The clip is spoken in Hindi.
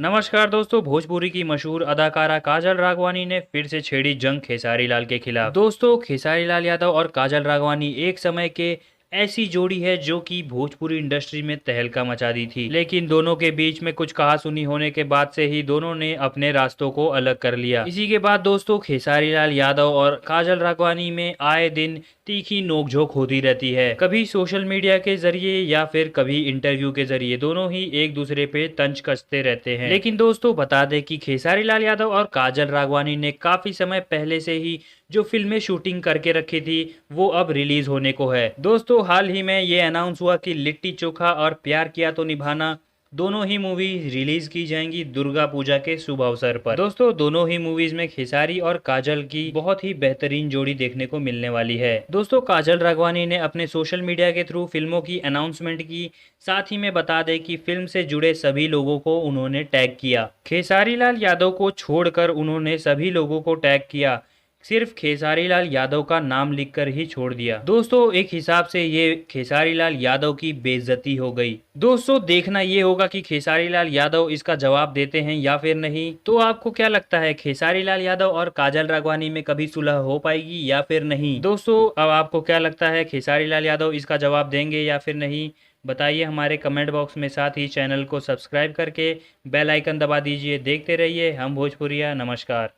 नमस्कार दोस्तों, भोजपुरी की मशहूर अदाकारा काजल राघवानी ने फिर से छेड़ी जंग खेसारी लाल के खिलाफ। दोस्तों, खेसारी लाल यादव और काजल राघवानी एक समय के ऐसी जोड़ी है जो कि भोजपुरी इंडस्ट्री में तहलका मचा दी थी, लेकिन दोनों के बीच में कुछ कहासुनी होने के बाद से ही दोनों ने अपने रास्तों को अलग कर लिया। इसी के बाद दोस्तों, खेसारी लाल यादव और काजल राघवानी में आए दिन तीखी नोकझोंक होती रहती है, कभी सोशल मीडिया के जरिए या फिर कभी इंटरव्यू के जरिए। दोनों ही एक दूसरे पे तंज कसते रहते हैं। लेकिन दोस्तों, बता दें कि खेसारी लाल यादव और काजल राघवानी ने काफी समय पहले से ही जो फिल्में शूटिंग करके रखी थी वो अब रिलीज होने को है। दोस्तों, हाल ही में ये अनाउंस हुआ कि लिट्टी चोखा और प्यार किया तो निभाना दोनों ही मूवी रिलीज की जाएंगी दुर्गा पूजा के शुभ अवसर पर। दोस्तों, दोनों ही मूवीज में खेसारी और काजल की बहुत ही बेहतरीन जोड़ी देखने को मिलने वाली है। दोस्तों, काजल राघवानी ने अपने सोशल मीडिया के थ्रू फिल्मों की अनाउंसमेंट की, साथ ही में बता दें कि फिल्म से जुड़े सभी लोगों को उन्होंने टैग किया। खेसारी लाल यादव को छोड़कर उन्होंने सभी लोगों को टैग किया, सिर्फ खेसारी लाल यादव का नाम लिखकर ही छोड़ दिया। दोस्तों, एक हिसाब से ये खेसारी लाल यादव की बेइज्जती हो गई। दोस्तों, देखना ये होगा कि खेसारी लाल यादव इसका जवाब देते हैं या फिर नहीं। तो आपको क्या लगता है, खेसारी लाल यादव और काजल राघवानी में कभी सुलह हो पाएगी या फिर नहीं? दोस्तों, अब आपको क्या लगता है, खेसारी लाल यादव इसका जवाब देंगे या फिर नहीं? बताइए हमारे कमेंट बॉक्स में। साथ ही चैनल को सब्सक्राइब करके बेल आइकन दबा दीजिए। देखते रहिए हम भोजपुरिया। नमस्कार।